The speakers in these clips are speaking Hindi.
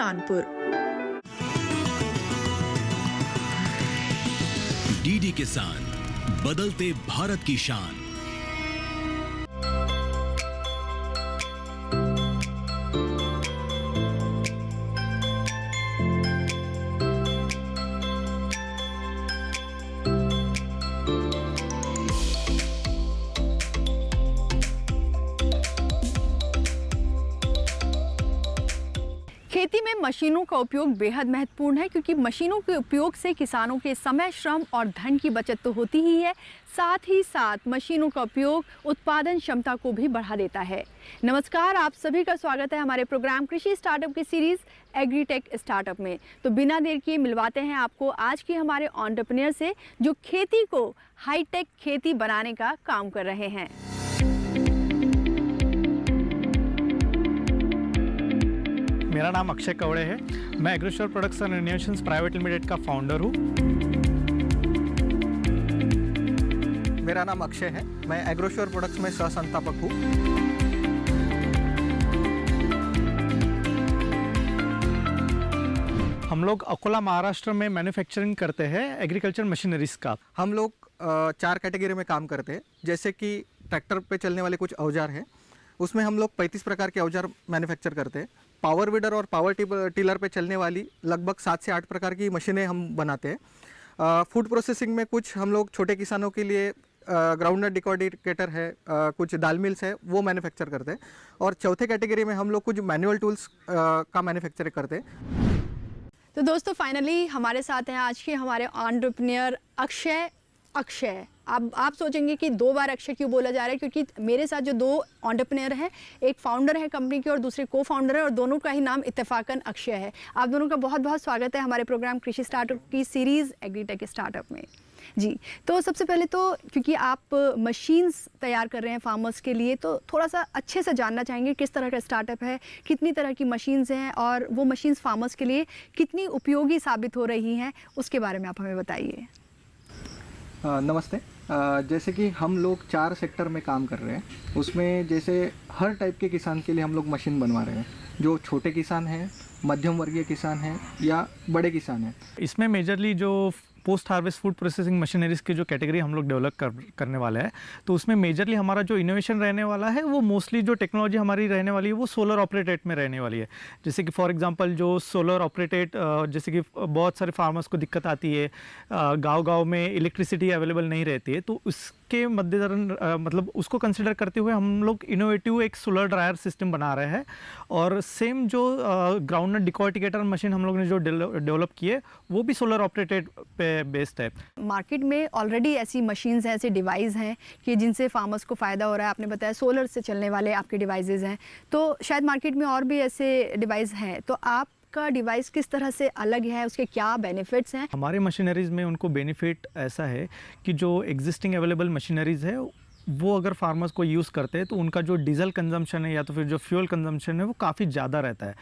कानपुर। डीडी किसान, बदलते भारत की शान। खेती में मशीनों का उपयोग बेहद महत्वपूर्ण है, क्योंकि मशीनों के उपयोग से किसानों के समय, श्रम और धन की बचत तो होती ही है, साथ ही साथ मशीनों का उपयोग उत्पादन क्षमता को भी बढ़ा देता है। नमस्कार, आप सभी का स्वागत है हमारे प्रोग्राम कृषि स्टार्टअप की सीरीज एग्रीटेक स्टार्टअप में। तो बिना देर किए मिलवाते हैं आपको आज के हमारे एंटरप्रेन्योर से, जो खेती को हाईटेक खेती बनाने का काम कर रहे हैं। मेरा नाम अक्षय कवड़े है। मैं Agrosure products and innovations private limited का फाउंडर हूँ। मेरा नाम अक्षय है। मैं एग्रोश्योर प्रोडक्ट्स में सह संस्थापक हूँ। हम लोग अकोला महाराष्ट्र में मैन्युफैक्चरिंग करते हैं एग्रीकल्चर मशीनरीज का। हम लोग 4 कैटेगरी में काम करते हैं। जैसे कि ट्रैक्टर पे चलने वाले कुछ औजार हैं, उसमें हम लोग 35 प्रकार के औजार मैन्युफैक्चर करते हैं। पावर वीडर और पावर टिलर पे चलने वाली लगभग 7 से 8 प्रकार की मशीनें हम बनाते हैं। फूड प्रोसेसिंग में कुछ हम लोग छोटे किसानों के लिए ग्राउंडनट डिकोडिकेटर है, कुछ दाल मिल्स है, वो मैन्युफैक्चर करते हैं। और चौथे कैटेगरी में हम लोग कुछ मैनुअल टूल्स का मैन्युफैक्चर करते हैं। तो दोस्तों, फाइनली हमारे साथ हैं आज के हमारे एंटरप्रेन्योर अक्षय। अब आप सोचेंगे कि 2 बार अक्षय क्यों बोला जा रहा है, क्योंकि मेरे साथ जो 2 एंटरप्रेन्योर हैं, एक फाउंडर है कंपनी के और दूसरे को फाउंडर है, और दोनों का ही नाम इत्तेफाकन अक्षय है। आप दोनों का बहुत बहुत स्वागत है हमारे प्रोग्राम कृषि स्टार्टअप की सीरीज़ एग्रीटेक स्टार्टअप में। जी, तो सबसे पहले तो क्योंकि आप मशीन्स तैयार कर रहे हैं फार्मर्स के लिए, तो थोड़ा सा अच्छे से जानना चाहेंगे किस तरह का स्टार्टअप है, कितनी तरह की मशीन्स हैं और वो मशीन्स फार्मर्स के लिए कितनी उपयोगी साबित हो रही हैं, उसके बारे में आप हमें बताइए। नमस्ते। जैसे कि हम लोग 4 सेक्टर में काम कर रहे हैं, उसमें जैसे हर टाइप के किसान के लिए हम लोग मशीन बनवा रहे हैं। जो छोटे किसान हैं, मध्यम वर्गीय किसान हैं या बड़े किसान हैं। इसमें मेजरली जो post harvest food processing machineries की जो कैटेगरी हम लोग डेवलप करने वाले हैं, तो उसमें मेजरली हमारा जो इनोवेशन रहने वाला है, वो मोस्टली जो टेक्नोलॉजी हमारी रहने वाली है वो सोलर ऑपरेटेड में रहने वाली है। जैसे कि फॉर एग्जांपल जो सोलर ऑपरेटेड, जैसे कि बहुत सारे फार्मर्स को दिक्कत आती है, गांव-गांव में इलेक्ट्रिसिटी अवेलेबल नहीं रहती है, तो उसके मद्देनजर मतलब उसको कंसिडर करते हुए हम लोग इनोवेटिव एक सोलर ड्रायर सिस्टम बना रहे हैं। और सेम जो ग्राउंडनट डिकोडिकेटर मशीन हम लोग ने जो डेवलप की है, वो भी सोलर ऑपरेटेड पे बेस्ड है। मार्केट में ऑलरेडी ऐसी मशीन्स हैं, ऐसे डिवाइस हैं कि जिनसे फार्मर्स को फ़ायदा हो रहा है। आपने बताया सोलर से चलने वाले आपके डिवाइसेस हैं, तो शायद मार्केट में और भी ऐसे डिवाइस हैं। तो आपका डिवाइस किस तरह से अलग है, उसके क्या बेनिफिट्स हैं? हमारे मशीनरीज़ में उनको बेनिफिट ऐसा है कि जो एग्जिस्टिंग अवेलेबल मशीनरीज़ है, वो अगर फार्मर्स को यूज़ करते हैं तो उनका जो डीजल कंजम्पशन है या तो फिर जो फ्यूल कंजम्पशन है वो काफ़ी ज़्यादा रहता है।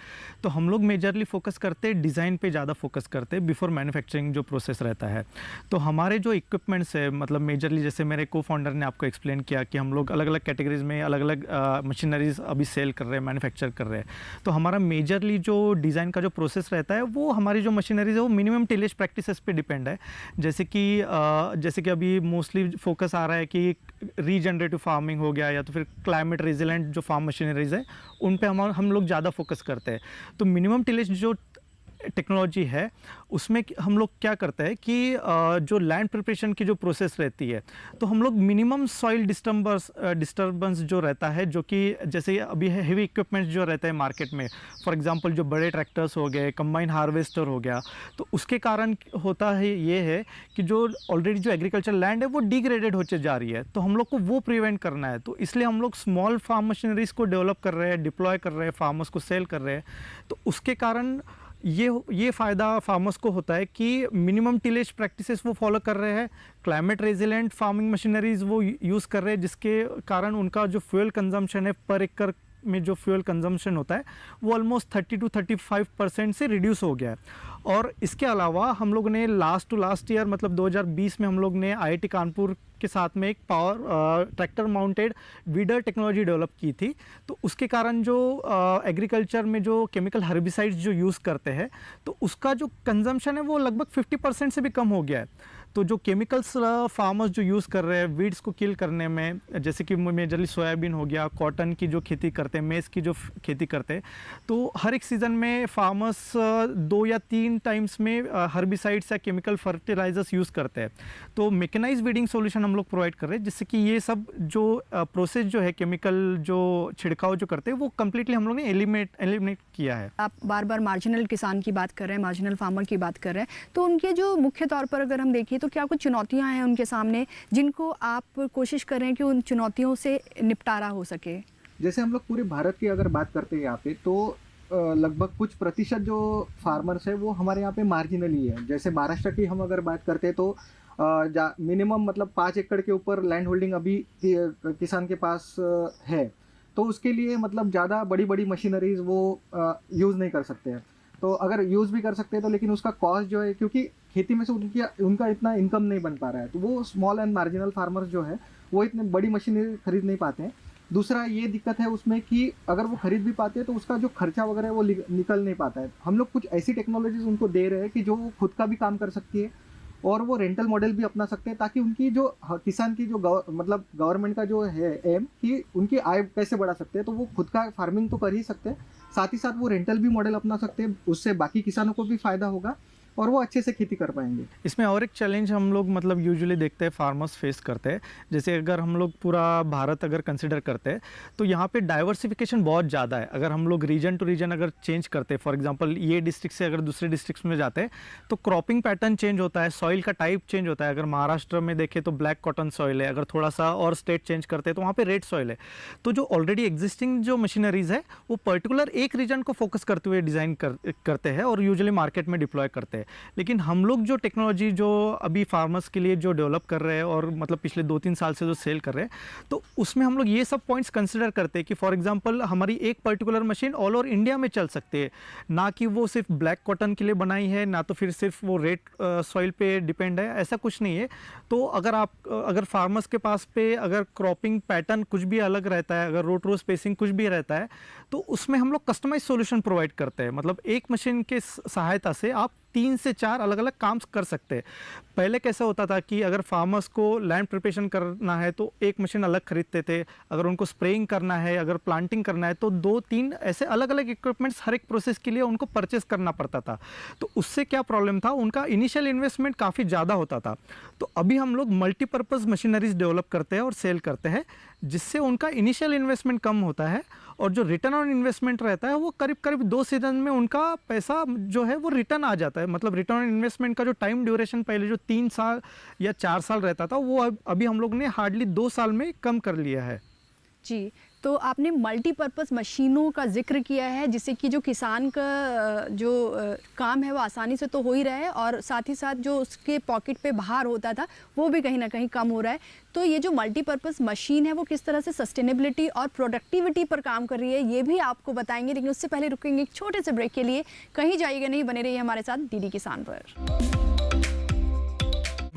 तो हम लोग मेजरली फोकस करते हैं डिज़ाइन पे ज़्यादा फोकस करते हैं बिफोर मैन्युफैक्चरिंग जो प्रोसेस रहता है। तो हमारे जो इक्विपमेंट्स है, मतलब मेजरली जैसे मेरे को फाउंडर ने आपको एक्सप्लेन किया कि हम लोग अलग अलग कैटेगरीज में अलग अलग मशीनरीज अभी सेल कर रहे हैं, मैन्युफैक्चर कर रहे हैं। तो हमारा मेजरली जो डिज़ाइन का जो प्रोसेस रहता है, वो हमारी जो मशीनरीज है वो मिनिमम टिलेज प्रैक्टिसेस पे डिपेंड है। जैसे कि अभी मोस्टली फोकस आ रहा है कि रीजनरेटिव फार्मिंग हो गया या तो फिर क्लाइमेट रेजिलेंट जो फार्म मशीनरीज है, उन पे हम लोग ज़्यादा फोकस करते हैं। तो मिनिमम टिलेज जो टेक्नोलॉजी है, उसमें हम लोग क्या करते हैं कि जो लैंड प्रिपरेशन की जो प्रोसेस रहती है, तो हम लोग मिनिमम सॉइल डिस्टर्बेंस जो रहता है, जो कि जैसे अभी है हेवी इक्विपमेंट्स जो रहते हैं मार्केट में, फॉर एग्जांपल जो बड़े ट्रैक्टर्स हो गए, कंबाइन हार्वेस्टर हो गया, तो उसके कारण होता है ये है कि जो ऑलरेडी जो एग्रीकल्चर लैंड है वो डिग्रेडेड होते जा रही है। तो हम लोग को वो प्रिवेंट करना है, तो इसलिए हम लोग स्मॉल फार्म मशीनरीज को डेवलप कर रहे हैं, डिप्लॉय कर रहे हैं, फार्मर्स को सेल कर रहे हैं। तो उसके कारण ये फ़ायदा फार्मर्स को होता है कि मिनिमम टिलेज प्रैक्टिसेस वो फॉलो कर रहे हैं, क्लाइमेट रेजिलेंट फार्मिंग मशीनरीज वो यूज़ कर रहे हैं, जिसके कारण उनका जो फ्यूल कंजम्पशन है पर एकड़ में जो फ्यूल कंजम्पशन होता है वो ऑलमोस्ट 30 to 35% से रिड्यूस हो गया है। और इसके अलावा हम लोग ने लास्ट टू लास्ट ईयर मतलब 2020 में हम लोग ने IIT कानपुर के साथ में एक power tractor mounted weeder technology develop की थी। तो उसके कारण जो एग्रीकल्चर में जो केमिकल हर्बिसाइड्स जो यूज़ करते हैं तो उसका जो कंजम्पशन है वो लगभग 50% से भी कम हो गया है। तो जो केमिकल्स फार्मर्स जो यूज़ कर रहे हैं वीड्स को किल करने में, जैसे कि मेजरली सोयाबीन हो गया, कॉटन की जो खेती करते हैं, मेज़ की जो खेती करते हैं, तो हर एक सीज़न में फार्मर्स 2 या 3 टाइम्स में हर्बिसाइड्स या केमिकल फर्टिलाइजर्स यूज़ करते हैं। तो मैकेनाइज वीडिंग सॉल्यूशन हम लोग प्रोवाइड कर रहे हैं जिससे कि ये सब जो प्रोसेस जो है केमिकल जो छिड़काव जो करते हैं वो कम्प्लीटली हम लोग ने एलिमिनेट किया है। आप बार बार मार्जिनल किसान की बात कर रहे हैं, मार्जिनल फार्मर की बात कर रहे हैं, तो उनके जो मुख्य तौर पर अगर हम देखें तो क्या कुछ चुनौतियां हैं उनके सामने जिनको आप कोशिश कर रहे हैं कि उन चुनौतियों से निपटारा हो सके? जैसे हम लोग पूरे भारत की अगर बात करते हैं यहाँ पे तो लगभग कुछ प्रतिशत जो फार्मर्स है वो हमारे यहाँ पे मार्जिनल ही है। जैसे महाराष्ट्र की हम अगर बात करते हैं तो मिनिमम मतलब 5 एकड़ के ऊपर लैंड होल्डिंग अभी किसान के पास है, तो उसके लिए मतलब ज़्यादा बड़ी बड़ी मशीनरीज वो यूज़ नहीं कर सकते हैं। तो अगर यूज़ भी कर सकते हैं तो लेकिन उसका कॉस्ट जो है, क्योंकि खेती में से उनका इतना इनकम नहीं बन पा रहा है, तो वो स्मॉल एंड मार्जिनल फार्मर्स जो है वो इतने बड़ी मशीनरी खरीद नहीं पाते हैं। दूसरा ये दिक्कत है उसमें कि अगर वो खरीद भी पाते हैं तो उसका जो खर्चा वगैरह है वो निकल नहीं पाता है। हम लोग कुछ ऐसी टेक्नोलॉजीज उनको दे रहे हैं कि जो वो खुद का भी काम कर सकती है और वो रेंटल मॉडल भी अपना सकते हैं, ताकि उनकी जो किसान की जो मतलब गवर्नमेंट का जो है एम कि उनकी आय कैसे बढ़ा सकते हैं, तो वो खुद का फार्मिंग तो कर ही सकते हैं, साथ ही साथ वो रेंटल भी मॉडल अपना सकते हैं। उससे बाकी किसानों को भी फ़ायदा होगा और वो अच्छे से खेती कर पाएंगे। इसमें और एक चैलेंज हम लोग मतलब यूजुअली देखते हैं फार्मर्स फेस करते हैं। जैसे अगर हम लोग पूरा भारत अगर कंसिडर करते हैं तो यहाँ पे डाइवर्सिफिकेशन बहुत ज़्यादा है। अगर हम लोग रीजन टू रीजन अगर चेंज करते हैं, फॉर एग्जांपल ये डिस्ट्रिक्ट से अगर दूसरे डिस्ट्रिक्ट्स में जाते हैं तो क्रॉपिंग पैटर्न चेंज होता है, सॉइल का टाइप चेंज होता है। अगर महाराष्ट्र में देखें तो ब्लैक कॉटन सॉइल है, अगर थोड़ा सा और स्टेट चेंज करते हैं तो वहाँ पर रेड सॉइल है। तो जो ऑलरेडी एग्जिस्टिंग जो मशीनरीज है वो पर्टिकुलर एक रीजन को फोकस करते हुए डिज़ाइन करते हैं और यूजुअली मार्केट में डिप्लॉय करते हैं। लेकिन हम लोग जो टेक्नोलॉजी जो अभी फार्मर्स के लिए जो डेवलप कर रहे हैं और मतलब पिछले 2-3 साल से जो सेल कर रहे हैं, तो उसमें हम लोग ये सब पॉइंट्स कंसिडर करते हैं कि फॉर एग्जांपल हमारी एक particular machine all over India में चल सकती है, ना कि वो सिर्फ ब्लैक कॉटन के लिए बनाई है, ना तो फिर सिर्फ वो रेड सॉइल पे डिपेंड है, ऐसा कुछ नहीं है। तो अगर फार्मर्स के पास पे अगर क्रॉपिंग पैटर्न कुछ भी अलग रहता है, अगर रोट रो स्पेसिंग कुछ भी रहता है, तो उसमें हम लोग कस्टमाइज सॉल्यूशन प्रोवाइड करते हैं। मतलब एक मशीन के सहायता से आप 3 से 4 अलग अलग काम कर सकते हैं। पहले कैसा होता था कि अगर फार्मर्स को लैंड प्रिपरेशन करना है तो एक मशीन अलग खरीदते थे, अगर उनको स्प्रेइंग करना है, अगर प्लांटिंग करना है तो 2-3 ऐसे अलग अलग इक्विपमेंट्स हर एक प्रोसेस के लिए उनको परचेस करना पड़ता था। तो उससे क्या प्रॉब्लम था, उनका इनिशियल इन्वेस्टमेंट काफ़ी ज़्यादा होता था। तो अभी हम लोग मल्टीपर्पज़ मशीनरीज डेवलप करते हैं और सेल करते हैं, जिससे उनका इनिशियल इन्वेस्टमेंट कम होता है और जो रिटर्न ऑन इन्वेस्टमेंट रहता है वो करीब करीब 2 सीजन में उनका पैसा जो है वो रिटर्न आ जाता है। मतलब रिटर्न ऑन इन्वेस्टमेंट का जो टाइम ड्यूरेशन पहले जो 3 साल या 4 साल रहता था वो अभी हम लोग ने हार्डली 2 साल में कम कर लिया है। जी, तो आपने मल्टीपर्पज़ मशीनों का जिक्र किया है जिससे कि जो किसान का जो काम है वो आसानी से तो हो ही रहा है और साथ ही साथ जो उसके पॉकेट पे भार होता था वो भी कहीं ना कहीं कम हो रहा है। तो ये जो मल्टीपर्पज़ मशीन है वो किस तरह से सस्टेनेबिलिटी और प्रोडक्टिविटी पर काम कर रही है ये भी आपको बताएंगे, लेकिन उससे पहले रुकेंगे एक छोटे से ब्रेक के लिए। कहीं जाइएगा नहीं, बने रहिए हमारे साथ डीडी किसान पर।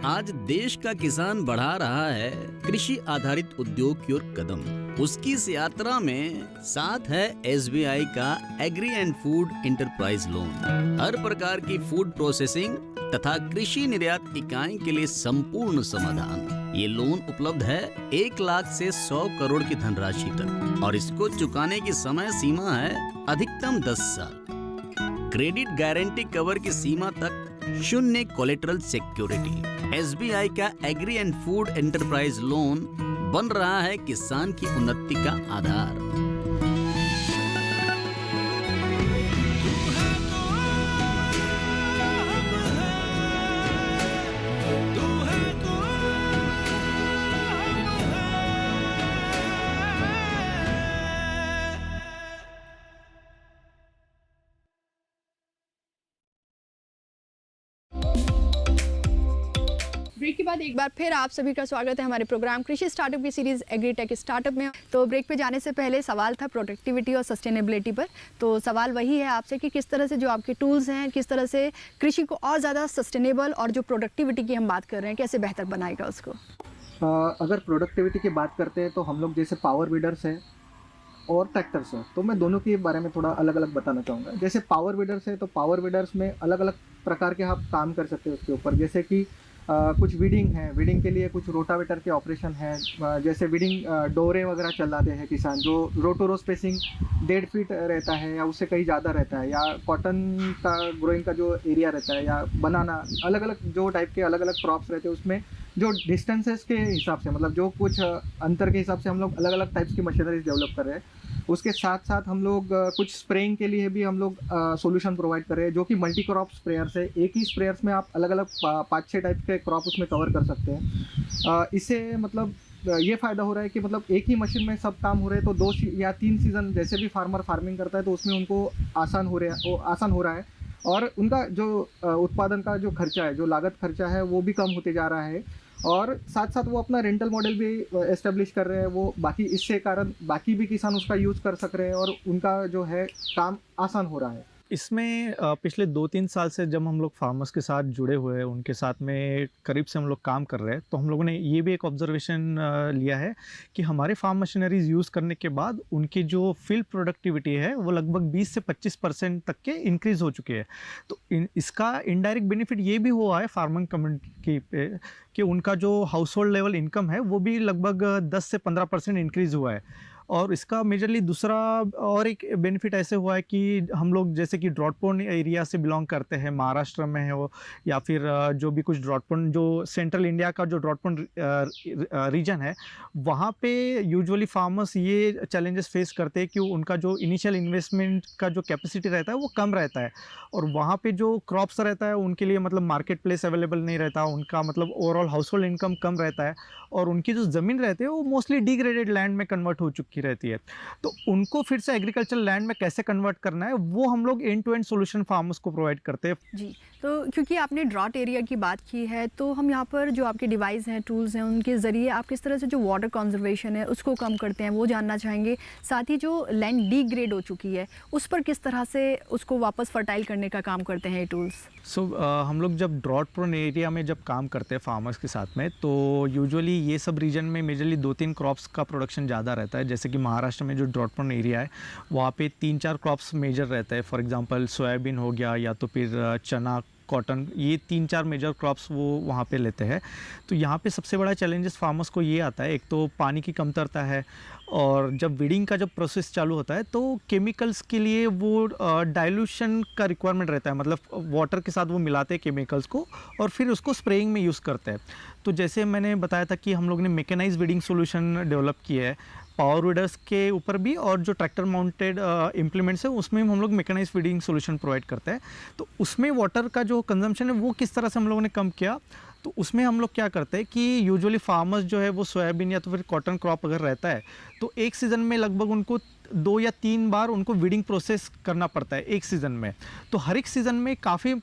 आज देश का किसान बढ़ा रहा है कृषि आधारित उद्योग की ओर कदम। उसकी इस यात्रा में साथ है SBI का agri and food enterprise loan. हर प्रकार की फूड प्रोसेसिंग तथा कृषि निर्यात इकाई के लिए संपूर्ण समाधान। ये लोन उपलब्ध है 1 लाख से 100 करोड़ की धनराशि तक और इसको चुकाने की समय सीमा है अधिकतम 10 साल। क्रेडिट गारंटी कवर की सीमा तक 0 कोलेटरल सिक्योरिटी। SBI का agri and food enterprise loan बन रहा है किसान की उन्नति का आधार। ब्रेक के बाद एक बार फिर आप सभी का स्वागत है हमारे प्रोग्राम कृषि स्टार्टअप की सीरीज़ एग्रीटेक स्टार्टअप में। तो ब्रेक पे जाने से पहले सवाल था प्रोडक्टिविटी और सस्टेनेबिलिटी पर। तो सवाल वही है आपसे कि किस तरह से जो आपके टूल्स हैं, किस तरह से कृषि को और ज़्यादा सस्टेनेबल और जो प्रोडक्टिविटी की हम बात कर रहे हैं, कैसे बेहतर बनाएगा उसको। अगर प्रोडक्टिविटी की बात करते हैं तो हम लोग जैसे पावर वीडर्स है और ट्रैक्टर्स है, तो मैं दोनों के बारे में थोड़ा अलग अलग बताना चाहूँगा। जैसे पावर वीडर्स है तो पावर वीडर्स में अलग अलग प्रकार के आप काम कर सकते हैं उसके ऊपर। जैसे कि कुछ वीडिंग है, वीडिंग के लिए कुछ रोटावेटर के ऑपरेशन है। जैसे वीडिंग डोरे वगैरह चलाते हैं किसान, जो रो टू रो स्पेसिंग 1.5 फीट रहता है या उससे कहीं ज़्यादा रहता है, या कॉटन का ग्रोइंग का जो एरिया रहता है, या बनाना, अलग अलग जो टाइप के अलग अलग क्रॉप्स रहते हैं उसमें जो डिस्टेंसेस के हिसाब से, मतलब जो कुछ अंतर के हिसाब से हम लोग अलग अलग टाइप्स की मशीनरीज डेवलप कर रहे हैं। उसके साथ साथ हम लोग कुछ स्प्रेइंग के लिए भी हम लोग सॉल्यूशन प्रोवाइड कर रहे हैं, जो कि मल्टी क्रॉप स्प्रेयर्स है। एक ही स्प्रेयर्स में आप अलग अलग 5-6 टाइप के क्रॉप उसमें कवर कर सकते हैं। इससे मतलब ये फ़ायदा हो रहा है कि मतलब एक ही मशीन में सब काम हो रहे हैं, तो 2 या 3 सीज़न जैसे भी फार्मर फार्मिंग करता है तो उसमें उनको आसान हो रहा है और उनका जो उत्पादन का जो खर्चा है, जो लागत खर्चा है, वो भी कम होते जा रहा है। और साथ साथ वो अपना रेंटल मॉडल भी एस्टेब्लिश कर रहे हैं, वो बाकी इससे कारण बाकी भी किसान उसका यूज़ कर सक रहे हैं और उनका जो है काम आसान हो रहा है। इसमें पिछले 2-3 साल से जब हम लोग फार्मर्स के साथ जुड़े हुए हैं, उनके साथ में करीब से हम लोग काम कर रहे हैं, तो हम लोगों ने ये भी एक ऑब्जर्वेशन लिया है कि हमारे फार्म मशीनरीज यूज़ करने के बाद उनकी जो फील्ड प्रोडक्टिविटी है वो लगभग 20 से 25% तक के इंक्रीज़ हो चुकी है। तो इसका इनडायरेक्ट बेनिफिट ये भी हुआ है फार्मिंग कम्युनिटी पे कि उनका जो हाउस होल्ड लेवल इनकम है वो भी लगभग 10 से 15% इंक्रीज़ हुआ है। और इसका मेजरली दूसरा और एक बेनिफिट ऐसे हुआ है कि हम लोग जैसे कि ड्रॉट प्रोन एरिया से बिलोंग करते हैं, महाराष्ट्र में है वो, या फिर जो भी कुछ ड्रॉट प्रोन, जो सेंट्रल इंडिया का जो ड्रॉट प्रोन रीजन है, वहाँ पे यूजुअली फार्मर्स ये चैलेंजेस फेस करते हैं कि उनका जो इनिशियल इन्वेस्टमेंट का जो कैपेसिटी रहता है वो कम रहता है, और वहाँ पे जो क्रॉप्स रहता है उनके लिए मतलब मार्केट प्लेस अवेलेबल नहीं रहता, उनका मतलब ओवरऑल हाउस होल्ड इनकम कम रहता है, और उनकी जो ज़मीन रहती है वो मोस्टली डिग्रेडेड लैंड में कन्वर्ट हो चुकी रहती है। तो उनको फिर से एग्रीकल्चर लैंड में कैसे कन्वर्ट करना है, वो हम लोग end to end solution farmers को प्रोवाइड करते हैं। जी, तो क्योंकि आपने ड्रॉट एरिया की बात की है, तो हम यहाँ पर जो आपके डिवाइस हैं, टूल्स हैं, उनके ज़रिए आप किस तरह से जो वाटर कंजर्वेशन है उसको कम करते हैं, वो जानना चाहेंगे। साथ ही जो लैंड डिग्रेड हो चुकी है उस पर किस तरह से उसको वापस फर्टाइल करने का काम करते हैं ये टूल्स। हम लोग जब ड्रॉट प्रोन एरिया में जब काम करते हैं फार्मर्स के साथ में, तो यूजुअली ये सब रीजन में मेजरली 2-3 क्रॉप्स का प्रोडक्शन ज़्यादा रहता है। जैसे कि महाराष्ट्र में जो ड्रॉट प्रोन एरिया है वहाँ पे 3-4 क्रॉप्स मेजर रहता है। फॉर एग्जांपल सोयाबीन हो गया, या तो फिर चना, कॉटन, ये 3-4 मेजर क्रॉप्स वो वहाँ पे लेते हैं। तो यहाँ पे सबसे बड़ा चैलेंजेस फार्मर्स को ये आता है, एक तो पानी की कमतरता है, और जब वीडिंग का जब प्रोसेस चालू होता है तो केमिकल्स के लिए वो डाइल्यूशन का रिक्वायरमेंट रहता है, मतलब वाटर के साथ वो मिलाते हैं केमिकल्स को और फिर उसको स्प्रेइंग में यूज़ करते हैं। तो जैसे मैंने बताया था कि हम लोग ने मैकेनाइज वीडिंग सॉल्यूशन डेवलप किया है पावर वीडर्स के ऊपर भी, और जो ट्रैक्टर माउंटेड इम्प्लीमेंट्स है उसमें हम लोग मैकेनाइज फीडिंग सॉल्यूशन प्रोवाइड करते हैं। तो उसमें वाटर का जो कंजम्पशन है वो किस तरह से हम लोगों ने कम किया, तो उसमें हम लोग क्या करते हैं कि यूजुअली फार्मर्स जो है वो सोयाबीन या तो फिर कॉटन क्रॉप अगर रहता है तो एक सीज़न में लगभग उनको 2 या 3 बार उनको वीडिंग प्रोसेस करना पड़ता है एक सीज़न में। तो हर एक सीज़न में काफ़ी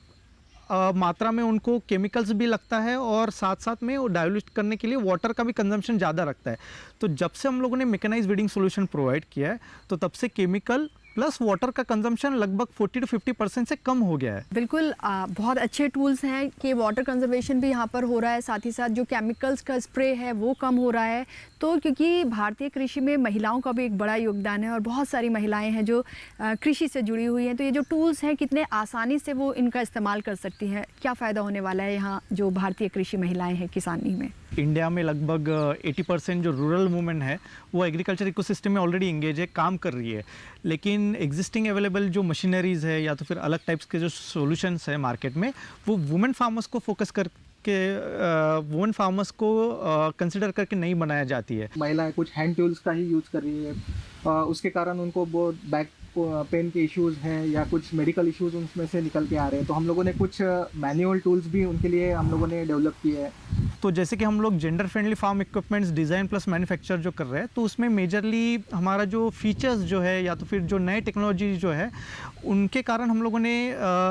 मात्रा में उनको केमिकल्स भी लगता है, और साथ साथ में वो डाइल्यूट करने के लिए वाटर का भी कंजम्पशन ज़्यादा रखता है। तो जब से हम लोगों ने मैकेनाइज वीडिंग सॉल्यूशन प्रोवाइड किया है तो तब से केमिकल प्लस वाटर का कंजम्पशन लगभग 40 to 50% से कम हो गया है। बिल्कुल, बहुत अच्छे टूल्स हैं कि वाटर कंजर्वेशन भी यहाँ पर हो रहा है, साथ ही साथ जो केमिकल्स का स्प्रे है वो कम हो रहा है। तो क्योंकि भारतीय कृषि में महिलाओं का भी एक बड़ा योगदान है और बहुत सारी महिलाएं हैं जो कृषि से जुड़ी हुई हैं, तो ये जो टूल्स हैं कितने आसानी से वो इनका इस्तेमाल कर सकती हैं, क्या फ़ायदा होने वाला है यहाँ जो भारतीय कृषि महिलाएँ हैं किसानी में। इंडिया में लगभग 80% जो रूरल वुमेन है वो एग्रीकल्चर इकोसिस्टम में ऑलरेडी इंगेज है, काम कर रही है, लेकिन एग्जिस्टिंग अवेलेबल जो मशीनरीज़ है या तो फिर अलग टाइप्स के जो सॉल्यूशंस है मार्केट में, वो वुमेन फार्मर्स को फोकस करके वुमेन फार्मर्स को कंसिडर करके नहीं बनाया जाती है। महिलाएं कुछ हैंड टूल्स का ही यूज़ कर रही है, उसके कारण उनको बहुत बैक पेन के इश्यूज़ हैं या कुछ मेडिकल इश्यूज़ उनमें से निकल के आ रहे हैं। तो हम लोगों ने कुछ मैनुअल टूल्स भी उनके लिए हम लोगों ने डेवलप किए हैं। तो जैसे कि हम लोग gender friendly farm equipments design plus manufacture जो कर रहे हैं, तो उसमें मेजरली हमारा जो फीचर्स जो है या तो फिर जो नए टेक्नोलॉजी जो है उनके कारण हम लोगों ने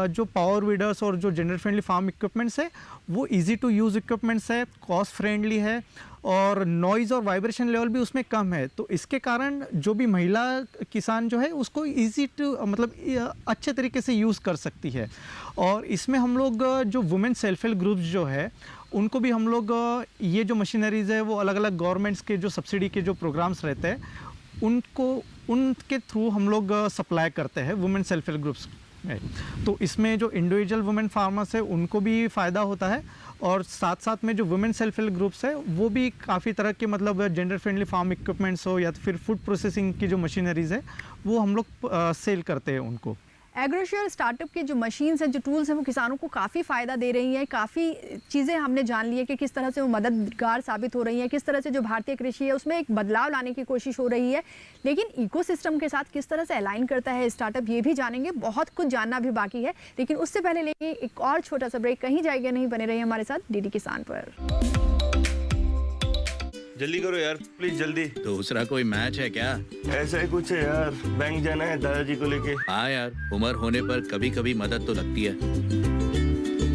जो पावर वीडर्स और जो जेंडर फ्रेंडली फार्म इक्विपमेंट्स है वो इजी टू यूज़ इक्विपमेंट्स है, कॉस्ट फ्रेंडली है और नॉइज़ और वाइब्रेशन लेवल भी उसमें कम है। तो इसके कारण जो भी महिला किसान जो है उसको इजी टू मतलब अच्छे तरीके से यूज़ कर सकती है। और इसमें हम लोग जो वुमेन सेल्फ हेल्प ग्रुप्स जो है उनको भी हम लोग ये जो मशीनरीज़ है वो अलग अलग गवर्नमेंट्स के जो सब्सिडी के जो प्रोग्राम्स रहते हैं उनके थ्रू हम लोग सप्लाई करते हैं वुमेन सेल्फ हेल्प ग्रुप्स में। तो इसमें जो इंडिविजुअल वुमेन फार्मर्स है उनको भी फ़ायदा होता है और साथ साथ में जो वुमेन सेल्फ हेल्प ग्रुप्स है वो भी काफ़ी तरह के मतलब जेंडर फ्रेंडली फार्म इक्विपमेंट्स हो या तो फिर फूड प्रोसेसिंग की जो मशीनरीज़ है वो हम लोग सेल करते हैं उनको। एग्रोश्योर स्टार्टअप की जो मशीन्स हैं, जो टूल्स हैं, वो किसानों को काफ़ी फ़ायदा दे रही हैं। काफ़ी चीज़ें हमने जान ली है कि किस तरह से वो मददगार साबित हो रही हैं, किस तरह से जो भारतीय कृषि है उसमें एक बदलाव लाने की कोशिश हो रही है। लेकिन इकोसिस्टम के साथ किस तरह से अलाइन करता है स्टार्टअप, ये भी जानेंगे। बहुत कुछ जानना भी बाकी है, लेकिन उससे पहले लेंगे एक और छोटा सा ब्रेक। कहीं जाएगा नहीं, बने रहिए हमारे साथ डीडी किसान पर। जल्दी करो यार, प्लीज जल्दी। दूसरा कोई मैच है क्या? ऐसा ही कुछ है यार, बैंक जाना है दादाजी को लेके। हाँ यार, उम्र होने पर कभी कभी मदद तो लगती है,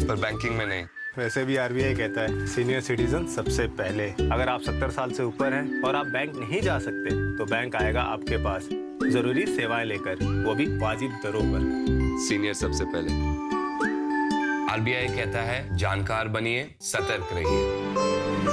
पर बैंकिंग में नहीं। वैसे भी आरबीआई कहता है सीनियर सिटीजन सबसे पहले। अगर आप 70 साल से ऊपर हैं और आप बैंक नहीं जा सकते तो बैंक आएगा आपके पास जरूरी सेवाएं लेकर, वो भी वाजिब दरों पर। सीनियर सबसे पहले। आरबीआई कहता है जानकार बनिए, सतर्क रहिए।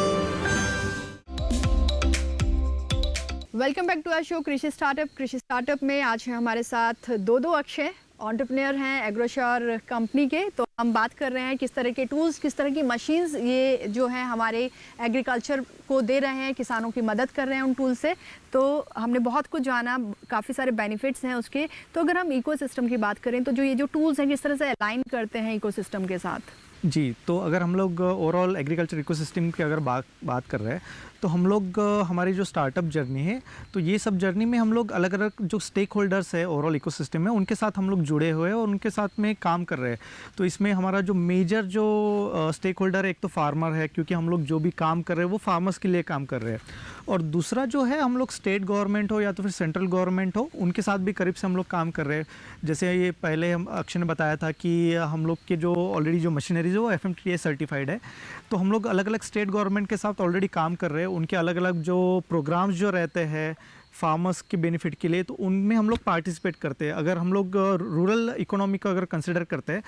Welcome back to our show Krishi startup. Krishi startup में आज है हमारे साथ दो अक्षय एंटरप्रेन्योर हैं एग्रोश्योर कंपनी के। तो हम बात कर रहे हैं किस तरह के टूल्स, किस तरह की मशीन्स ये जो है हमारे एग्रीकल्चर को दे रहे हैं, किसानों की मदद कर रहे हैं उन टूल से। तो हमने बहुत कुछ जाना, काफ़ी सारे बेनिफिट्स हैं उसके। तो अगर हम इकोसिस्टम की बात करें तो ये जो टूल्स हैं किस तरह से अलाइन करते हैं इकोसिस्टम के साथ? जी, तो अगर हम लोग ओवरऑल एग्रीकल्चर इकोसिस्टम की अगर बात कर रहे हैं तो हम लोग हमारी जो स्टार्टअप जर्नी है, तो ये सब जर्नी में हम लोग अलग अलग जो स्टेक होल्डर्स है ओवरऑल इकोसिस्टम में उनके साथ हम लोग जुड़े हुए हैं और उनके साथ में काम कर रहे हैं। तो इसमें हमारा जो मेजर जो स्टेक होल्डर है, एक तो फार्मर है, क्योंकि हम लोग जो भी काम कर रहे हैं वो फार्मर्स के लिए काम कर रहे हैं। और दूसरा जो है हम लोग स्टेट गवर्नमेंट हो या तो फिर सेंट्रल गवर्नमेंट हो, उनके साथ भी करीब से हम लोग काम कर रहे हैं। जैसे ये पहले हम अक्षय ने बताया था कि हम लोग के जो ऑलरेडी जो मशीनरीज है वो FMTA सर्टिफाइड है। तो हम लोग अलग अलग स्टेट गवर्नमेंट के साथ ऑलरेडी काम कर रहे हैं। उनके अलग अलग जो प्रोग्राम्स जो रहते हैं फार्मर्स के बेनिफिट के लिए, तो उनमें हम लोग पार्टिसिपेट करते हैं। अगर हम लोग रूरल इकोनॉमी को अगर कंसिडर करते हैं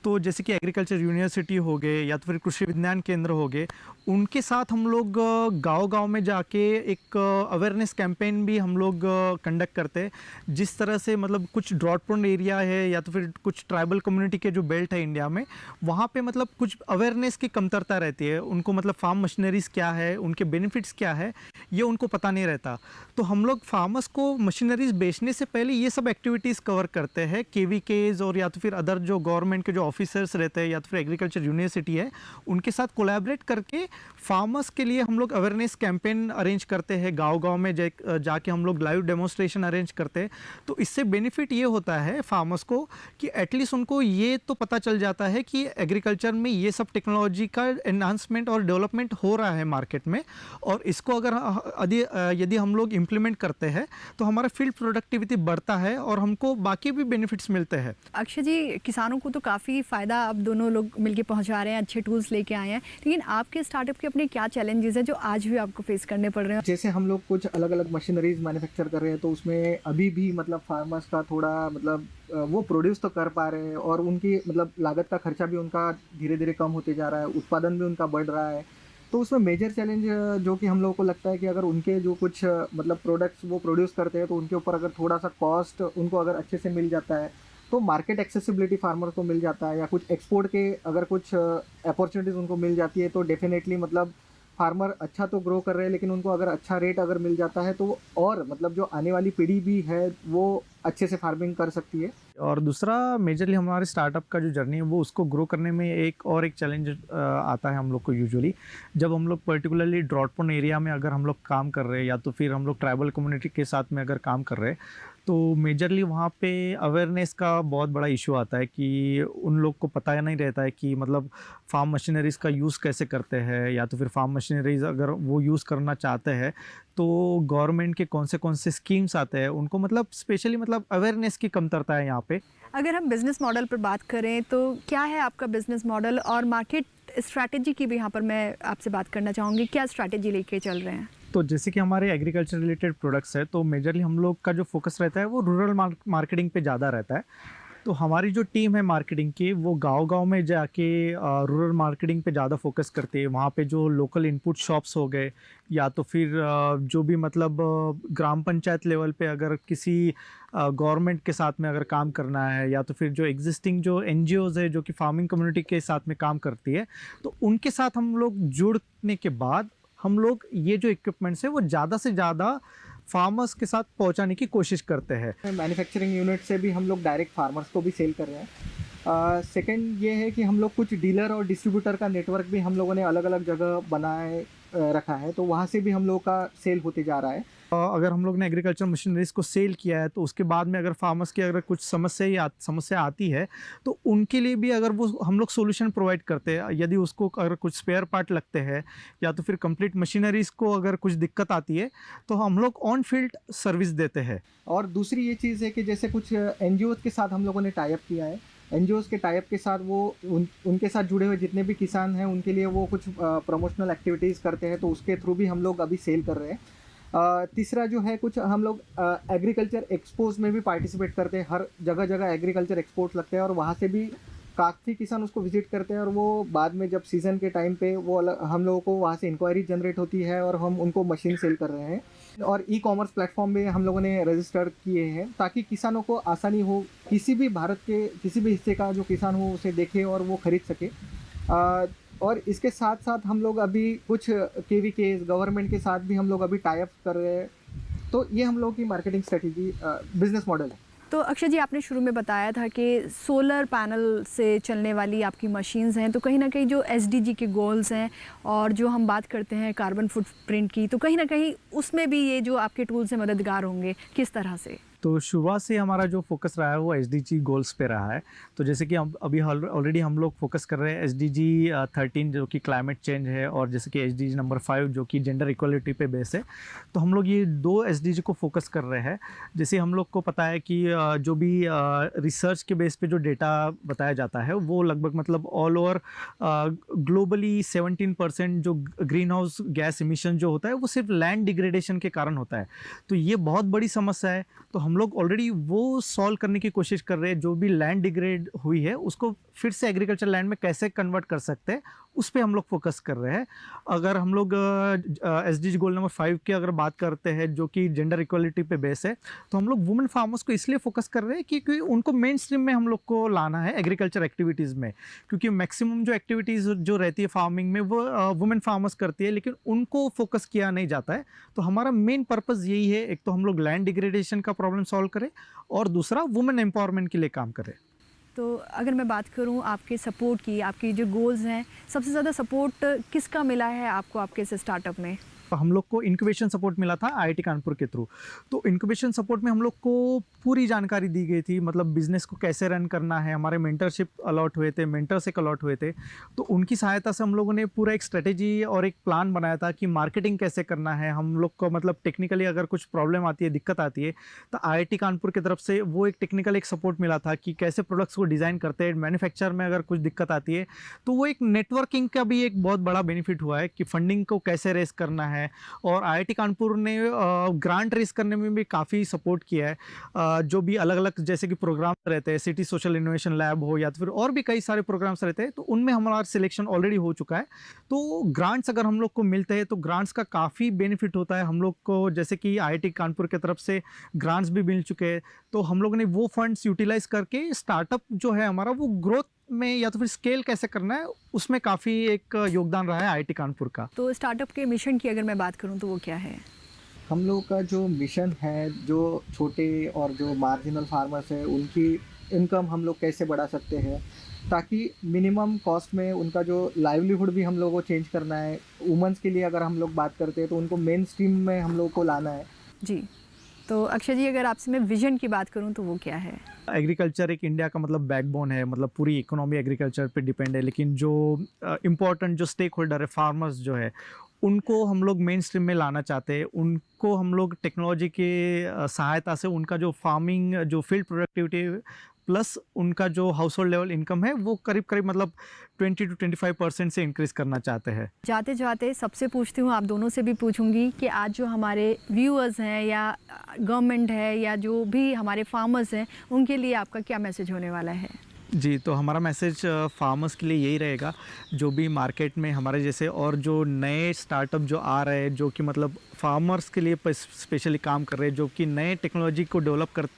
तो जैसे कि एग्रीकल्चर यूनिवर्सिटी हो गए या तो फिर कृषि विज्ञान केंद्र हो गए, उनके साथ हम लोग गांव-गांव में जाके एक अवेयरनेस कैंपेन भी हम लोग कंडक्ट करते हैं। जिस तरह से मतलब कुछ ड्रॉट प्रोन एरिया है या तो फिर कुछ ट्राइबल कम्युनिटी के जो बेल्ट है इंडिया में, वहाँ पे मतलब कुछ अवेयरनेस की कमतरता रहती है। उनको मतलब फार्म मशीनरीज़ क्या है, उनके बेनिफिट्स क्या है, ये उनको पता नहीं रहता। तो हम लोग फार्मर्स को मशीनरीज बेचने से पहले ये सब एक्टिविटीज़ कवर करते हैं। KVKs और या तो फिर अदर जो गवर्नमेंट के जो ऑफिसर्स रहते हैं या तो फिर एग्रीकल्चर यूनिवर्सिटी है, उनके साथ कोलैबोरेट करके फार्मर्स के लिए हम लोग अवेयरनेस कैंपेन अरेंज करते हैं। गांव-गांव में जाके हम लोग लाइव डेमोन्स्ट्रेशन अरेंज करते हैं। तो इससे बेनिफिट ये होता है फार्मर्स को कि एटलीस्ट उनको ये तो पता चल जाता है कि एग्रीकल्चर में ये सब टेक्नोलॉजी का एनहांसमेंट और डेवलपमेंट हो रहा है मार्केट में। और इसको अगर यदि हम लोग इम्प्लीमेंट करते हैं तो हमारा फील्ड प्रोडक्टिविटी बढ़ता है और हमको बाकी भी बेनिफिट्स मिलते हैं। अक्षय जी, किसानों को तो काफ़ी फ़ायदा आप दोनों लोग मिलके पहुंचा रहे हैं, अच्छे टूल्स लेके आए हैं, लेकिन आपके स्टार्टअप के अपने क्या चैलेंजेस हैं जो आज भी आपको फेस करने पड़ रहे हैं? जैसे हम लोग कुछ अलग अलग मशीनरीज मैन्युफैक्चर कर रहे हैं, तो उसमें अभी भी मतलब फार्मर्स का थोड़ा मतलब वो प्रोड्यूस तो कर पा रहे हैं और उनकी मतलब लागत का खर्चा भी उनका धीरे धीरे कम होते जा रहा है, उत्पादन भी उनका बढ़ रहा है। तो उसमें मेजर चैलेंज जो कि हम लोगों को लगता है कि अगर उनके जो कुछ मतलब प्रोडक्ट्स वो प्रोड्यूस करते हैं तो उनके ऊपर अगर थोड़ा सा कॉस्ट उनको अगर अच्छे से मिल जाता है तो मार्केट एक्सेसिबिलिटी फार्मर को मिल जाता है, या कुछ एक्सपोर्ट के अगर कुछ अपॉर्चुनिटीज़ उनको मिल जाती है तो डेफिनेटली मतलब फार्मर अच्छा तो ग्रो कर रहे हैं, लेकिन उनको अगर अच्छा रेट अगर मिल जाता है तो और मतलब जो आने वाली पीढ़ी भी है वो अच्छे से फार्मिंग कर सकती है। और दूसरा मेजरली हमारे स्टार्टअप का जो जर्नी है वो उसको ग्रो करने में एक चैलेंज आता है हम लोग को यूजुअली, जब हम लोग पर्टिकुलरली ड्रॉट प्रोन एरिया में अगर हम लोग काम कर रहे हैं या तो फिर हम लोग ट्राइबल कम्युनिटी के साथ में अगर काम कर रहे हैं, तो मेजरली वहाँ पे अवेयरनेस का बहुत बड़ा इशू आता है कि उन लोग को पता नहीं रहता है कि मतलब फार्म मशीनरीज़ का यूज़ कैसे करते हैं, या तो फिर फार्म मशीनरीज़ अगर वो यूज़ करना चाहते हैं तो गवर्नमेंट के कौन से स्कीम्स आते हैं, उनको मतलब स्पेशली मतलब अवेयरनेस की कमतरता है यहाँ पे। अगर हम बिज़नेस मॉडल पर बात करें तो क्या है आपका बिज़नेस मॉडल, और मार्केट स्ट्रैटेजी की भी यहाँ पर मैं आपसे बात करना चाहूँगी, क्या स्ट्रैटेजी लेके चल रहे हैं? तो जैसे कि हमारे एग्रीकल्चर रिलेटेड प्रोडक्ट्स है, तो मेजरली हम लोग का जो फोकस रहता है वो रूरल मार्केटिंग पे ज़्यादा रहता है। तो हमारी जो टीम है मार्केटिंग की, वो गांव-गांव में जाके रूरल मार्केटिंग पे ज़्यादा फोकस करती है। वहाँ पे जो लोकल इनपुट शॉप्स हो गए, या तो फिर जो भी मतलब ग्राम पंचायत लेवल पे अगर किसी गवर्नमेंट के साथ में अगर काम करना है, या तो फिर जो एग्जिस्टिंग जो एनजीओज़ है जो कि फार्मिंग कम्युनिटी के साथ में काम करती है, तो उनके साथ हम लोग जुड़ने के बाद हम लोग ये जो इक्विपमेंट्स है वो ज़्यादा से ज़्यादा फार्मर्स के साथ पहुंचाने की कोशिश करते हैं। मैन्युफैक्चरिंग यूनिट से भी हम लोग डायरेक्ट फार्मर्स को भी सेल कर रहे हैं। सेकंड ये है कि हम लोग कुछ डीलर और डिस्ट्रीब्यूटर का नेटवर्क भी हम लोगों ने अलग अलग जगह बनाए रखा है, तो वहाँ से भी हम लोगों का सेल होते जा रहा है। अगर हम लोग ने एग्रीकल्चर मशीनरीज को सेल किया है तो उसके बाद में अगर फार्मर्स की अगर कुछ समस्या आती है तो उनके लिए भी अगर वो हम लोग सोल्यूशन प्रोवाइड करते हैं। यदि उसको अगर कुछ स्पेयर पार्ट लगते हैं या तो फिर कंप्लीट मशीनरीज को अगर कुछ दिक्कत आती है तो हम लोग ऑन फील्ड सर्विस देते हैं। और दूसरी ये चीज़ है कि जैसे कुछ एनजीओ के साथ हम लोगों ने टाई अप किया है। एनजीओ के टाई अप के साथ वो उनके साथ जुड़े हुए जितने भी किसान हैं उनके लिए वो कुछ प्रमोशनल एक्टिविटीज़ करते हैं, तो उसके थ्रू भी हम लोग अभी सेल कर रहे हैं। तीसरा जो है कुछ हम लोग एग्रीकल्चर एक्सपोज में भी पार्टिसिपेट करते हैं। हर जगह जगह एग्रीकल्चर एक्सपोर्ट्स लगते हैं और वहाँ से भी काफ़ी किसान उसको विजिट करते हैं, और वो बाद में जब सीज़न के टाइम पे वो हम लोगों को वहाँ से इंक्वायरी जनरेट होती है और हम उनको मशीन सेल कर रहे हैं। और ई कॉमर्स प्लेटफॉर्म में हम लोगों ने रजिस्टर किए हैं ताकि किसानों को आसानी हो, किसी भी भारत के किसी भी हिस्से का जो किसान हो उसे देखे और वो खरीद सके। और इसके साथ साथ हम लोग अभी कुछ केवीकेस गवर्नमेंट के साथ भी हम लोग अभी टाई अप कर रहे हैं। तो ये हम लोग की मार्केटिंग स्ट्रेटेजी बिजनेस मॉडल है। तो अक्षय जी, आपने शुरू में बताया था कि सोलर पैनल से चलने वाली आपकी मशीन्स हैं, तो कहीं ना कहीं जो एसडीजी के गोल्स हैं और जो हम बात करते हैं कार्बन फुटप्रिंट की, तो कहीं ना कहीं उसमें भी ये जो आपके टूल्स हैं मददगार होंगे। किस तरह से? तो शुरुआत से हमारा जो फोकस रहा है वो एसडीजी गोल्स पे रहा है। तो जैसे कि अभी ऑलरेडी हम लोग फोकस कर रहे हैं एसडीजी 13 जो कि क्लाइमेट चेंज है, और जैसे कि एसडीजी नंबर 5 जो कि जेंडर इक्वलिटी पे बेस है। तो हम लोग ये 2 एसडीजी को फोकस कर रहे हैं। जैसे हम लोग को पता है कि जो भी रिसर्च के बेस पे जो डेटा बताया जाता है वो लगभग मतलब ऑल ओवर ग्लोबली 17% जो ग्रीन हाउस गैस इमिशन जो होता है वो सिर्फ लैंड डिग्रेडेशन के कारण होता है। तो ये बहुत बड़ी समस्या है। तो हम लोग ऑलरेडी वो सॉल्व करने की कोशिश कर रहे हैं। जो भी लैंड डिग्रेड हुई है उसको फिर से एग्रीकल्चर लैंड में कैसे कन्वर्ट कर सकते हैं उस पर हम लोग फोकस कर रहे हैं। अगर हम लोग एसडीजी गोल नंबर 5 की अगर बात करते हैं जो कि जेंडर इक्वलिटी पे बेस है, तो हम लोग वुमेन फार्मर्स को इसलिए फोकस कर रहे हैं क्योंकि उनको मेन स्ट्रीम में हम लोग को लाना है एग्रीकल्चर एक्टिविटीज़ में। क्योंकि मैक्सिमम जो एक्टिविटीज़ जो रहती है फार्मिंग में वो वुमेन फार्मर्स करती है, लेकिन उनको फोकस किया नहीं जाता है। तो हमारा मेन पर्पज़ यही है, एक तो हम लोग लैंड डिग्रेडेशन का प्रॉब्लम सॉल्व करें और दूसरा वुमेन एम्पावरमेंट के लिए काम करें। तो अगर मैं बात करूं आपके सपोर्ट की, आपकी जो गोल्स हैं, सबसे ज़्यादा सपोर्ट किसका मिला है आपको आपके इस स्टार्टअप में? हम लोग को इंक्यूबेशन सपोर्ट मिला था आईआईटी कानपुर के थ्रू। तो इंक्यूबेशन सपोर्ट में हम लोग को पूरी जानकारी दी गई थी, मतलब बिज़नेस को कैसे रन करना है। हमारे मेंटरशिप अलॉट हुए थे, मेंटर्स एक अलॉट हुए थे। तो उनकी सहायता से हम लोगों ने पूरा एक स्ट्रेटेजी और एक प्लान बनाया था कि मार्केटिंग कैसे करना है। हम लोग को मतलब टेक्निकली अगर कुछ प्रॉब्लम आती है, दिक्कत आती है, तो आईआईटी कानपुर की तरफ से वो एक टेक्निकल एक सपोर्ट मिला था कि कैसे प्रोडक्ट्स को डिज़ाइन करते हैं। मैन्युफैक्चर में अगर कुछ दिक्कत आती है तो वो एक नेटवर्किंग का भी एक बहुत बड़ा बेनिफिट हुआ है कि फंडिंग को कैसे रेस करना है। और आईआईटी कानपुर ने ग्रांट रेस करने में भी काफ़ी सपोर्ट किया है। जो भी अलग अलग जैसे कि प्रोग्राम रहते हैं, सिटी सोशल इनोवेशन लैब हो या तो फिर और भी कई सारे प्रोग्राम्स रहते हैं, तो उनमें हमारा सिलेक्शन ऑलरेडी हो चुका है। तो ग्रांट्स अगर हम लोग को मिलते हैं तो ग्रांट्स का काफ़ी बेनिफिट होता है हम लोग को। जैसे कि आईआईटी कानपुर की तरफ से ग्रांट्स भी मिल चुके हैं, तो हम लोगों ने वो फंड्स यूटिलाइज करके स्टार्टअप जो है हमारा वो ग्रोथ में या तो फिर स्केल कैसे करना है उसमें काफ़ी एक योगदान रहा है आईआईटी कानपुर का। तो स्टार्टअप के मिशन की अगर मैं बात करूं तो वो क्या है? हम लोग का जो मिशन है, जो छोटे और जो मार्जिनल फार्मर्स है उनकी इनकम हम लोग कैसे बढ़ा सकते हैं ताकि मिनिमम कॉस्ट में उनका जो लाइवलीहुड भी हम लोगों को चेंज करना है। वुमेंस के लिए अगर हम लोग बात करते हैं तो उनको मेन स्ट्रीम में हम लोग को लाना है। जी। तो अक्षय जी, अगर आपसे मैं विजन की बात करूं तो वो क्या है? एग्रीकल्चर एक इंडिया का मतलब बैकबोन है, मतलब पूरी इकोनॉमी एग्रीकल्चर पे डिपेंड है, लेकिन जो इम्पोर्टेंट जो स्टेक होल्डर है, फार्मर्स जो है, उनको हम लोग मेन स्ट्रीम में लाना चाहते हैं। उनको हम लोग टेक्नोलॉजी के सहायता से उनका जो फार्मिंग, जो फील्ड प्रोडक्टिविटी प्लस उनका जो हाउस होल्ड लेवल इनकम है, वो करीब करीब मतलब 20 to 25% से इंक्रीज़ करना चाहते हैं। जाते जाते सबसे पूछती हूँ, आप दोनों से भी पूछूंगी कि आज जो हमारे व्यूअर्स हैं या गवर्नमेंट है या जो भी हमारे फार्मर्स हैं, उनके लिए आपका क्या मैसेज होने वाला है? जी, तो हमारा मैसेज फार्मर्स के लिए यही रहेगा, जो भी मार्केट में हमारे जैसे और जो नए स्टार्टअप जो आ रहे हैं, जो कि मतलब फार्मर्स के लिए स्पेशली काम कर रहे हैं, जो कि नए टेक्नोलॉजी को डेवलप करके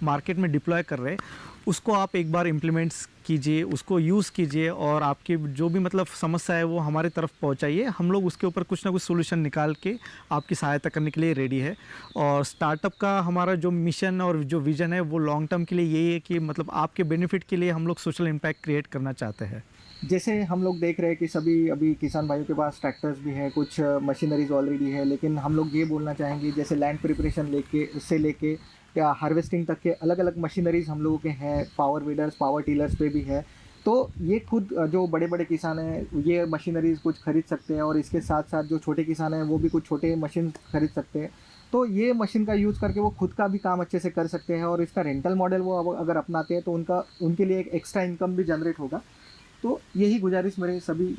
मार्केट में डिप्लॉय कर रहे हैं, उसको आप एक बार इम्प्लीमेंट्स कीजिए, उसको यूज़ कीजिए और आपकी जो भी मतलब समस्या है वो हमारी तरफ पहुंचाइए। हम लोग उसके ऊपर कुछ ना कुछ सोल्यूशन निकाल के आपकी सहायता करने के लिए रेडी है। और स्टार्टअप का हमारा जो मिशन और जो विज़न है वो लॉन्ग टर्म के लिए यही है कि मतलब आपके बेनिफिट के लिए हम लोग सोशल इम्पैक्ट क्रिएट करना चाहते हैं। जैसे हम लोग देख रहे हैं कि सभी अभी किसान भाइयों के पास ट्रैक्टर्स भी हैं, कुछ मशीनरीज ऑलरेडी है, लेकिन हम लोग ये बोलना चाहेंगे जैसे लैंड प्रिपरेशन लेके या हार्वेस्टिंग तक के अलग अलग मशीनरीज हम लोगों के हैं, पावर वीडर्स, पावर टीलर्स पे भी है। तो ये खुद जो बड़े बड़े किसान हैं ये मशीनरीज कुछ खरीद सकते हैं और इसके साथ साथ जो छोटे किसान हैं वो भी कुछ छोटे मशीन खरीद सकते हैं। तो ये मशीन का यूज़ करके वो खुद का भी काम अच्छे से कर सकते हैं और इसका रेंटल मॉडल वो अगर अपनाते हैं तो उनके लिए एक एक्स्ट्रा इनकम भी जनरेट होगा। तो यही गुजारिश मेरे सभी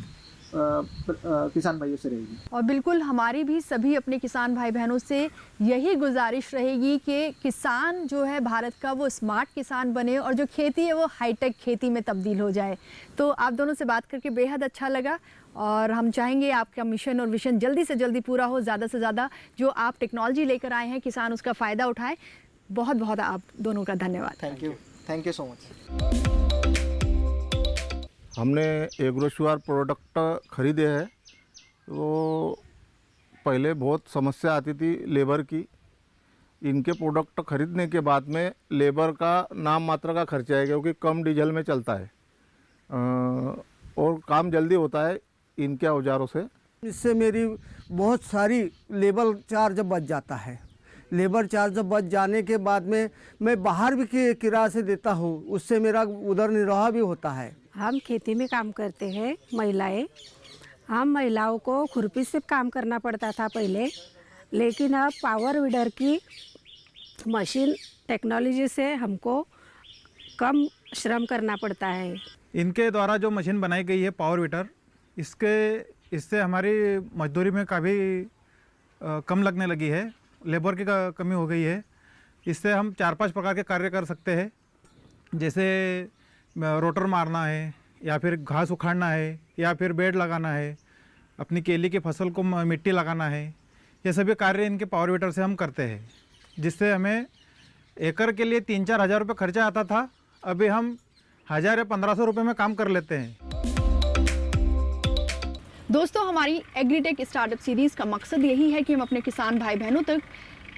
किसान भाइयों से रहेगी। और बिल्कुल हमारी भी सभी अपने किसान भाई बहनों से यही गुजारिश रहेगी कि किसान जो है भारत का वो स्मार्ट किसान बने और जो खेती है वो हाईटेक खेती में तब्दील हो जाए। तो आप दोनों से बात करके बेहद अच्छा लगा और हम चाहेंगे आपका मिशन और विजन जल्दी से जल्दी पूरा हो, ज़्यादा से ज़्यादा जो आप टेक्नोलॉजी लेकर आए हैं किसान उसका फ़ायदा उठाएं। बहुत बहुत आप दोनों का धन्यवाद। Thank you so much. हमने एग्रोश्योर प्रोडक्ट ख़रीदे हैं, तो पहले बहुत समस्या आती थी लेबर की। इनके प्रोडक्ट ख़रीदने के बाद में लेबर का नाम मात्र का खर्चा है, क्योंकि कम डीजल में चलता है और काम जल्दी होता है इनके औजारों से। इससे मेरी बहुत सारी लेबर चार्ज बच जाता है। लेबर चार्ज बच जाने के बाद में मैं बाहर भी किराए से देता हूँ, उससे मेरा उधर निर्वाह भी होता है। हम खेती में काम करते हैं महिलाएं। हम महिलाओं को खुरपी से काम करना पड़ता था पहले, लेकिन अब पावर वीडर की मशीन टेक्नोलॉजी से हमको कम श्रम करना पड़ता है। इनके द्वारा जो मशीन बनाई गई है पावर वीडर, इससे हमारी मजदूरी में काफ़ी कम लगने लगी है, लेबर की कमी हो गई है। इससे हम 4-5 प्रकार के कार्य कर सकते हैं, जैसे रोटर मारना है या फिर घास उखाड़ना है या फिर बेड लगाना है, अपनी केली की फसल को मिट्टी लगाना है। ये सभी कार्य इनके पावर वीडर से हम करते हैं, जिससे हमें एकड़ के लिए 3-4 हज़ार रुपये खर्चा आता था, अभी हम 1000 या 1500 रुपये में काम कर लेते हैं। दोस्तों, हमारी एग्रीटेक स्टार्टअप सीरीज़ का मकसद यही है कि हम अपने किसान भाई बहनों तक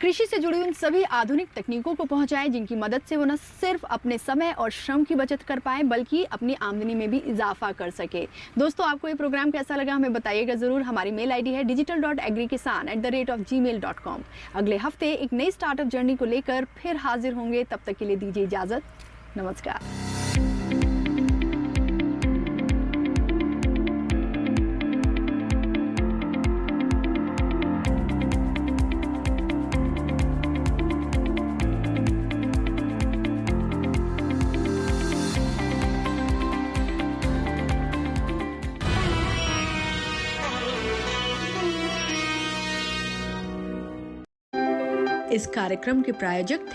कृषि से जुड़ी उन सभी आधुनिक तकनीकों को पहुंचाएं जिनकी मदद से वो न सिर्फ अपने समय और श्रम की बचत कर पाएं बल्कि अपनी आमदनी में भी इजाफा कर सके। दोस्तों, आपको ये प्रोग्राम कैसा लगा हमें बताइएगा ज़रूर। हमारी मेल आईडी है digital.agrikisan@gmail.com। अगले हफ्ते एक नई स्टार्टअप जर्नी को लेकर फिर हाजिर होंगे, तब तक के लिए दीजिए इजाज़त। नमस्कार। इस कार्यक्रम के प्रायोजक थे